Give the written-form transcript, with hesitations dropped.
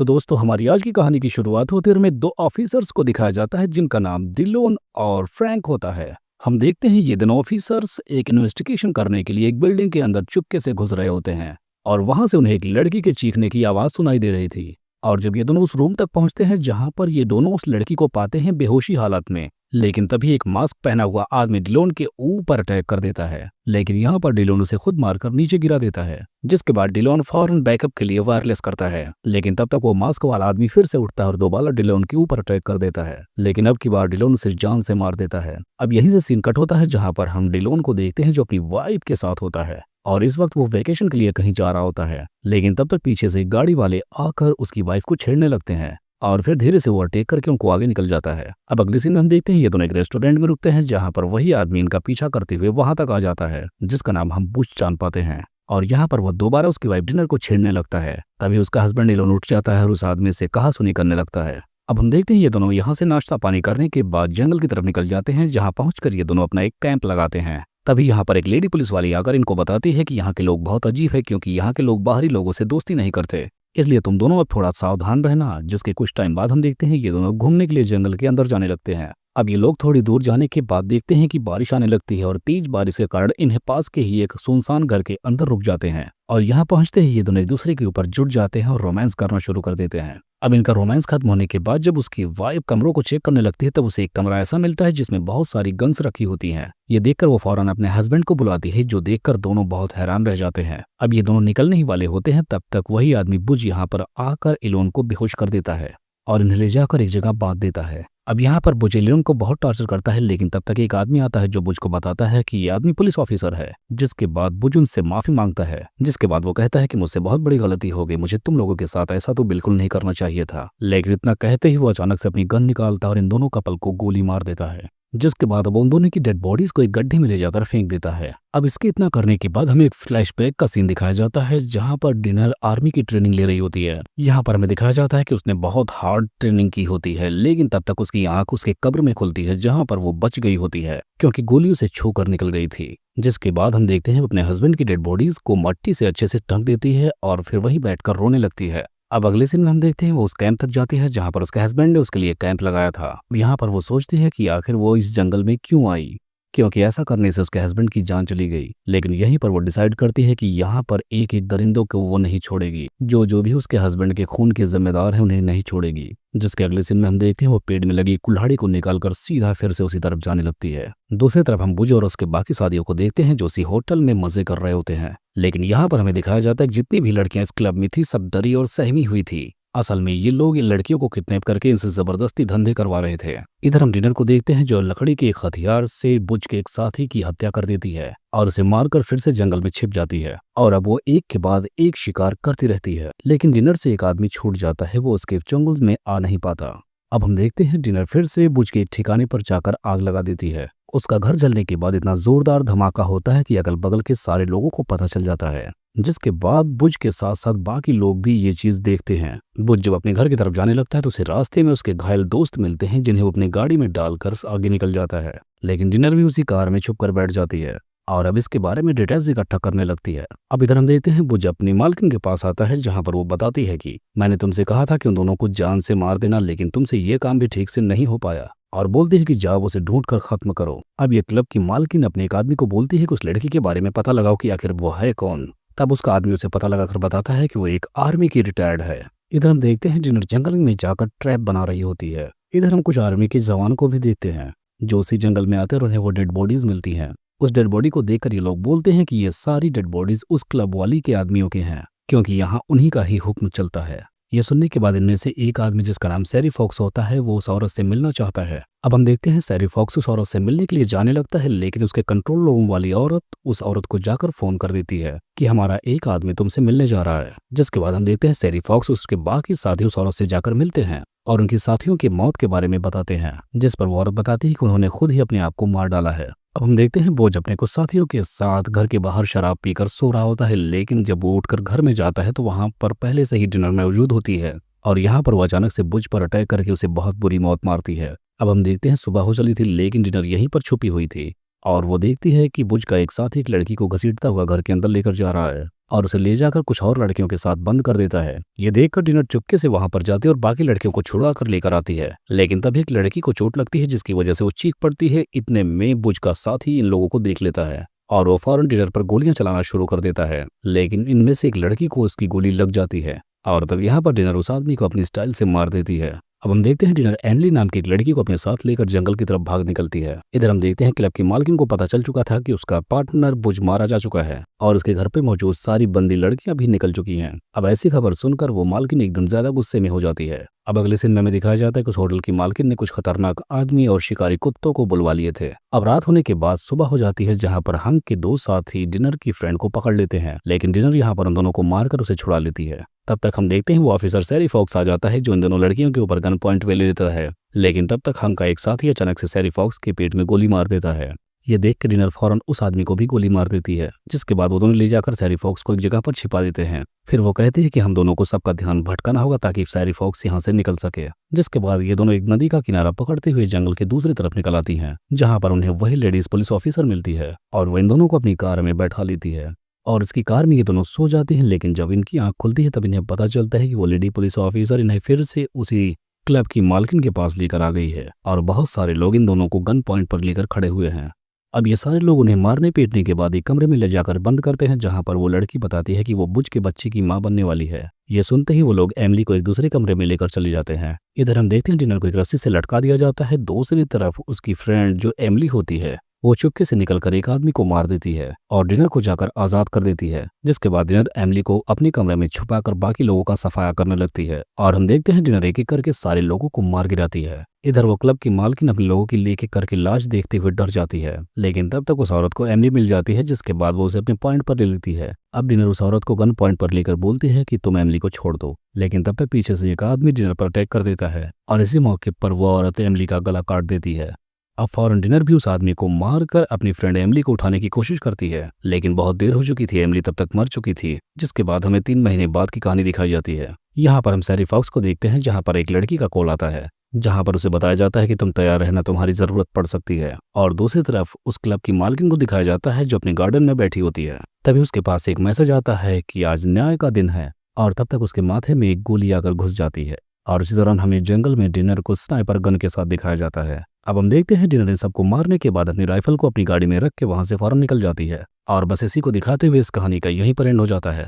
तो दोस्तों हमारी आज की कहानी की शुरुआत होते हुए हमें दो ऑफिसर्स को दिखाया जाता है जिनका नाम डिलोन और फ्रैंक होता है। हम देखते हैं ये दोनों ऑफिसर्स एक इन्वेस्टिगेशन करने के लिए एक बिल्डिंग के अंदर चुपके से घुस रहे होते हैं और वहां से उन्हें एक लड़की के चीखने की आवाज सुनाई दे रही थी। और जब ये दोनों उस रूम तक पहुंचते हैं जहां पर ये दोनों उस लड़की को पाते हैं बेहोशी हालत में, लेकिन तभी एक मास्क पहना हुआ आदमी डिलोन के ऊपर अटैक कर देता है। लेकिन यहाँ पर डिलोन उसे खुद मारकर नीचे गिरा देता है, जिसके बाद डिलोन फौरन बैकअप के लिए वायरलेस करता है। लेकिन तब तक वो मास्क वाला आदमी फिर से उठता है और दोबारा डिलोन के ऊपर अटैक कर देता है, लेकिन अब की बार डिलोन उसे जान से मार देता है। अब यहीं से सीन कट होता है जहाँ पर हम डिलोन को देखते हैं जो अपनी वाइफ के साथ होता है और इस वक्त वो वेकेशन के लिए कहीं जा रहा होता है। लेकिन तब तक पीछे से गाड़ी वाले आकर उसकी वाइफ को छेड़ने लगते हैं और फिर धीरे से वो अटैक करके उनको आगे निकल जाता है। अब अगले सीन में हम देखते हैं ये दोनों एक रेस्टोरेंट में रुकते हैं जहां पर वही आदमी इनका पीछा करते हुए वहां तक आ जाता है जिसका नाम हम बुश जान पाते हैं। और यहाँ पर वो दोबारा उसकी वाइफ डिनर को छेड़ने लगता है। तभी उसका हस्बैंड डिलोन उठ जाता है और उस आदमी से कहासुनी करने लगता है। अब हम देखते हैं ये दोनों यहाँ से नाश्ता पानी करने के बाद जंगल की तरफ निकल जाते हैं जहाँ पहुंचकर ये दोनों अपना एक कैंप लगाते हैं। तभी यहाँ पर एक लेडी पुलिस वाली आकर इनको बताती है कि यहाँ के लोग बहुत अजीब है क्योंकि यहाँ के लोग बाहरी लोगों से दोस्ती नहीं करते, इसलिए तुम दोनों अब थोड़ा सावधान रहना। जिसके कुछ टाइम बाद हम देखते हैं ये दोनों घूमने के लिए जंगल के अंदर जाने लगते हैं। अब ये लोग थोड़ी दूर जाने के बाद देखते हैं कि बारिश आने लगती है और तेज बारिश के कारण इन्हें पास के ही एक सुनसान घर के अंदर रुक जाते हैं। और यहाँ पहुंचते ही ये दोनों एक दूसरे के ऊपर जुट जाते हैं और रोमांस करना शुरू कर देते हैं। अब इनका रोमांस खत्म होने के बाद जब उसकी वाइफ कमरों को चेक करने लगती है तब उसे एक कमरा ऐसा मिलता है जिसमें बहुत सारी गन्स रखी होती हैं। ये देखकर वो फौरन अपने हस्बैंड को बुलाती है, जो देखकर दोनों बहुत हैरान रह जाते हैं। अब ये दोनों निकलने ही वाले होते हैं तब तक वही आदमी बुज यहाँ पर आकर इलोन को बेहोश कर देता है और इन्हें ले जाकर एक जगह बांध देता है। अब यहाँ पर बुज इलोन को बहुत टॉर्चर करता है, लेकिन तब तक एक आदमी आता है जो बुज को बताता है कि ये आदमी पुलिस ऑफिसर है। जिसके बाद बुज उनसे माफी मांगता है, जिसके बाद वो कहता है कि मुझसे बहुत बड़ी गलती हो गई, मुझे तुम लोगों के साथ ऐसा तो बिल्कुल नहीं करना चाहिए था। लेकिन इतना कहते ही वो अचानक से अपनी गन निकालता है और इन दोनों कपल को गोली मार देता है, जिसके बाद अब उन दोनों की डेड बॉडीज को एक गड्ढे में ले जाकर फेंक देता है। अब इसके इतना करने के बाद हमें एक फ्लैशबैक का सीन दिखाया जाता है जहां पर डिनर आर्मी की ट्रेनिंग ले रही होती है। यहाँ पर हमें दिखाया जाता है कि उसने बहुत हार्ड ट्रेनिंग की होती है, लेकिन तब तक उसकी आंख उसके कब्र में खुलती है जहां पर वो बच गई होती है क्योंकि गोली उसे छू कर निकल गई थी। जिसके बाद हम देखते हैं अपने हस्बैंड की डेड बॉडीज को मट्टी से अच्छे से ढक देती है और फिर वहीं बैठकर रोने लगती है। अब अगले सीन में हम देखते हैं वो उस कैंप तक जाती है जहां पर उसके हस्बैंड ने उसके लिए कैंप लगाया था। यहाँ पर वो सोचती है कि आखिर वो इस जंगल में क्यों आई, क्योंकि ऐसा करने से उसके हस्बैंड की जान चली गई। लेकिन यहीं पर वो डिसाइड करती है कि यहाँ पर एक एक दरिंदों को वो नहीं छोड़ेगी, जो भी उसके हस्बैंड के खून के जिम्मेदार है उन्हें नहीं छोड़ेगी। जिसके अगले सीन में हम देखते हैं वो पेड़ में लगी कुल्हाड़ी को निकालकर सीधा फिर से उसी तरफ जाने लगती है। दूसरी तरफ हम बुज और उसके बाकी साथियों को देखते हैं जो उसी होटल में मजे कर रहे होते हैं। लेकिन यहाँ पर हमें दिखाया जाता है कि जितनी भी लड़कियां इस क्लब में थी सब डरी और सहमी हुई थी। असल में ये लोग इन लड़कियों को किडनैप करके इनसे जबरदस्ती धंधे करवा रहे थे। इधर हम डिनर को देखते हैं जो लकड़ी के एक हथियार से बुज के एक साथी की हत्या कर देती है और उसे मारकर फिर से जंगल में छिप जाती है। और अब वो एक के बाद एक शिकार करती रहती है, लेकिन डिनर से एक आदमी छूट जाता है, वो उसके जंगल में आ नहीं पाता। अब हम देखते हैं डिनर फिर से बुज के ठिकाने पर जाकर आग लगा देती है। उसका घर जलने के बाद इतना जोरदार धमाका होता है कि अगल बगल के सारे लोगों को पता चल जाता है। जिसके बाद बुज के साथ साथ बाकी लोग भी ये चीज देखते हैं। बुज जब अपने घर की तरफ जाने लगता है तो उसे रास्ते में उसके घायल दोस्त मिलते हैं जिन्हें वो अपनी गाड़ी में डालकर आगे निकल जाता है। लेकिन डिनर भी उसी कार में छुप कर बैठ जाती है और अब इसके बारे में डिटेल्स इकट्ठा करने लगती है। अब इधर हम देखते हैं बुज अपनी मालकिन के पास आता है जहां पर वो बताती है कि मैंने तुमसे कहा था कि उन दोनों को जान से मार देना, लेकिन तुमसे ये काम भी ठीक से नहीं हो पाया, और बोलती है कि जाओ उसे ढूंढ कर खत्म करो। अब ये क्लब की मालकिन अपने एक आदमी को बोलती है कि उस लड़की के बारे में पता लगाओ कि आखिर वो है कौन। तब उसका आदमी उसे पता लगाकर बताता है कि वो एक आर्मी की रिटायर्ड है। इधर हम देखते हैं डिनर जंगल में जाकर ट्रैप बना रही होती है। इधर हम कुछ आर्मी के जवान को भी देखते हैं जो उसी जंगल में आते हैं और उन्हें वो डेड बॉडीज मिलती हैं। उस डेड बॉडी को देखकर ये लोग बोलते हैं कि ये सारी डेड बॉडीज उस क्लब वाली के आदमियों के हैं, क्योंकि यहाँ उन्हीं का ही हुक्म चलता है। ये सुनने के बाद इनमें से एक आदमी जिसका नाम सैरी फॉक्स होता है वो उस औरत से मिलना चाहता है। अब हम देखते हैं सैरी फॉक्स उस औरत से मिलने के लिए जाने लगता है, लेकिन उसके कंट्रोल रूम वाली औरत उस औरत को जाकर फोन कर देती है कि हमारा एक आदमी तुमसे मिलने जा रहा है। जिसके बाद हम देखते हैं सैरी फॉक्स उसके बाकी साथी उस औरत से जाकर मिलते हैं और उनकी साथियों की मौत के बारे में बताते हैं, जिस पर वो औरत बताती है कि उन्होंने खुद ही अपने आप को मार डाला है। अब हम देखते हैं बोझ अपने कुछ साथियों के साथ घर के बाहर शराब पीकर सो रहा होता है, लेकिन जब वो उठकर घर में जाता है तो वहां पर पहले से ही डिनर मौजूद होती है और यहाँ पर वो अचानक से बुज पर अटैक करके उसे बहुत बुरी मौत मारती है। अब हम देखते हैं सुबह हो चली थी, लेकिन डिनर यहीं पर छुपी हुई थी और वो देखती है कि बुज का एक साथी एक लड़की को घसीटता हुआ घर के अंदर लेकर जा रहा है और उसे ले जाकर कुछ और लड़कियों के साथ बंद कर देता है। ये देखकर डिनर चुपके से वहां पर जाती है और बाकी लड़कियों को छुड़ा कर लेकर आती है, लेकिन तभी एक लड़की को चोट लगती है जिसकी वजह से वो चीख पड़ती है। इतने में बुज का साथी इन लोगों को देख लेता है और वो फौरन डिनर पर गोलियां चलाना शुरू कर देता है, लेकिन इनमें से एक लड़की को उसकी गोली लग जाती है और तब यहाँ पर डिनर उस आदमी को अपनी स्टाइल से मार देती है। अब हम देखते हैं डिनर एमिली नाम की एक लड़की को अपने साथ लेकर जंगल की तरफ भाग निकलती है। इधर हम देखते हैं क्लब की मालकिन को पता चल चुका था कि उसका पार्टनर बुज मारा जा चुका है और उसके घर पे मौजूद सारी बंदी लड़कियां भी निकल चुकी हैं। अब ऐसी खबर सुनकर वो मालकिन एकदम ज्यादा गुस्से में हो जाती है। अब अगले सीन में हमें दिखाया जाता है कि उस होटल की मालकिन ने कुछ खतरनाक आदमी और शिकारी कुत्तों को बुलवा लिए थे। अब रात होने के बाद सुबह हो जाती है, जहाँ पर हंक के दो साथी डिनर की फ्रेंड को पकड़ लेते हैं, लेकिन डिनर यहाँ पर उन दोनों को मारकर उसे छुड़ा लेती है। तब तक हम देखते हैं वो ऑफिसर सैरी फॉक्स आ जाता है जो इन दोनों लड़कियों के ऊपर गन पॉइंट पे ले लेता है, लेकिन तब तक हंक का एक साथी अचानक से सैरी फॉक्स के पेट में गोली मार देता है। ये देख कर डिनर फौरन उस आदमी को भी गोली मार देती है, जिसके बाद वो दोनों ले जाकर सैरी फॉक्स को एक जगह पर छिपा देते हैं। फिर वो कहते हैं कि हम दोनों को सबका ध्यान भटकाना होगा ताकि सैरी फॉक्स यहाँ से निकल सके। जिसके बाद ये दोनों एक नदी का किनारा पकड़ते हुए जंगल के दूसरी तरफ निकल आती हैं, जहाँ पर उन्हें वही लेडीज पुलिस ऑफिसर मिलती है और वो इन दोनों को अपनी कार में बैठा लेती है और इसकी कार में ये दोनों सो जाते हैं। लेकिन जब इनकी आंख खुलती है तब इन्हें पता चलता है कि वो लेडी पुलिस ऑफिसर इन्हें फिर से उसी क्लब की मालकिन के पास लेकर आ गई है और बहुत सारे लोग इन दोनों को गन पॉइंट पर लेकर खड़े हुए हैं। अब ये सारे लोग उन्हें मारने पीटने के बाद एक कमरे में ले जाकर बंद करते हैं, जहां पर वो लड़की बताती है कि वो बुज के बच्चे की मां बनने वाली है। ये सुनते ही वो लोग एमिली को एक दूसरे कमरे में लेकर चले जाते हैं। इधर हम देखते हैं डिनर को एक रस्सी से लटका दिया जाता है। दूसरी तरफ उसकी फ्रेंड जो एमिली होती है वो चुपके से निकलकर एक आदमी को मार देती है और डिनर को जाकर आजाद कर देती है। जिसके बाद डिनर एमिली को अपने कमरे में छुपाकर बाकी लोगों का सफाया करने लगती है और हम देखते हैं डिनर एक एक करके सारे लोगों को मार गिराती है। इधर वो क्लब की मालकिन अपने लोगों की एक एक करके लाश देखते हुए डर जाती है, लेकिन तब तक उस औरत को एमिली मिल जाती है, जिसके बाद वो उसे अपने पॉइंट पर ले लेती है। अब डिनर उस औरत को गन पॉइंट पर लेकर बोलती है कि तुम एमिली को छोड़ दो, लेकिन तब तक पीछे से एक आदमी डिनर पर अटैक कर देता है और इसी मौके पर वो औरत एमिली का गला काट देती है। अब फौरन डिनर भी उस आदमी को मारकर अपनी फ्रेंड एमिली को उठाने की कोशिश करती है, लेकिन बहुत देर हो चुकी थी, एमिली तब तक मर चुकी थी। जिसके बाद हमें 3 महीने बाद की कहानी दिखाई जाती है। यहाँ पर हम सैरी फॉक्स को देखते हैं, जहाँ पर एक लड़की का कॉल आता है, जहाँ पर उसे बताया जाता है कि तुम तैयार रहना, तुम्हारी जरूरत पड़ सकती है। और दूसरी तरफ उस क्लब की मालकिन को दिखाया जाता है जो अपने गार्डन में बैठी होती है। तभी उसके पास एक मैसेज आता है कि आज न्याय का दिन है और तब तक उसके माथे में एक गोली आकर घुस जाती है और इसी दौरान हमें जंगल में डिनर को स्नाइपर गन के साथ दिखाया जाता है। अब हम देखते हैं डिनर इन सबको मारने के बाद अपनी राइफल को अपनी गाड़ी में रख के वहां से फौरन निकल जाती है और बस इसी को दिखाते हुए इस कहानी का यहीं पर एंड हो जाता है।